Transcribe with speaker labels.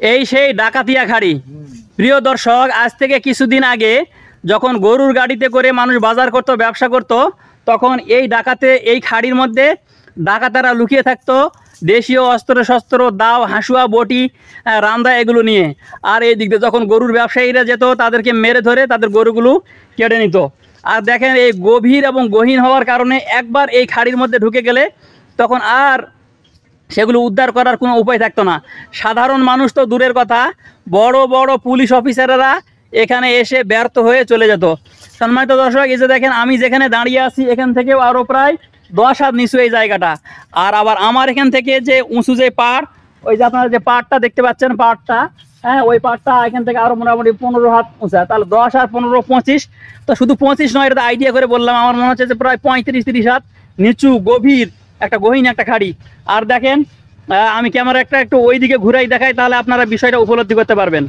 Speaker 1: এই সেই ডাকাতিয়া খাড়ি। প্রিয় দর্শক, আজ থেকে কিছুদিন আগে যখন গরুর গাড়িতে করে মানুষ বাজার করত, ব্যবসা করত, তখন এই খাড়ির মধ্যে ডাকাতারা লুকিয়ে থাকতো দেশীয় অস্ত্র শস্ত্র, দাও, হাসুয়া, বটি, রান্দা এগুলো নিয়ে। আর এই দিক দিয়ে যখন গরুর ব্যবসায়ীরা যেত, তাদেরকে মেরে ধরে তাদের গরুগুলো কেটে নিত। আর দেখেন, এই গভীর এবং গহীন হওয়ার কারণে একবার এই খাড়ির মধ্যে ঢুকে গেলে তখন আর সেগুলো উদ্ধার করার কোনো উপায় থাকতো না। সাধারণ মানুষ তো দূরের কথা, বড় বড় পুলিশ অফিসাররা এখানে এসে ব্যর্থ হয়ে চলে যেত। সম্মানিত দর্শক, এই যে দেখেন আমি যেখানে দাঁড়িয়ে আছি, এখান থেকেও আরও প্রায় 10 হাত নিচু এই জায়গাটা। আর আবার আমার এখান থেকে যে উঁচু যে পাড়, ওই যে আপনারা যে পাড়টা দেখতে পাচ্ছেন, পাড়টা, হ্যাঁ, ওই পাড়টা এখান থেকে আরও মোটামুটি 15 হাত উঁচা। তাহলে 10 আর 15 25, তো শুধু 25 নয়, এটা আইডিয়া করে বললাম। আমার মনে হচ্ছে যে প্রায় 35-30 হাত নিচু গভীর একটা গহীন একটা খাড়ি। আর দেখেন, আমি ক্যামেরা একটু ওই দিকে ঘুরাই দেখাই, তাহলে আপনারা বিষয়টা উপলব্ধি করতে পারবেন।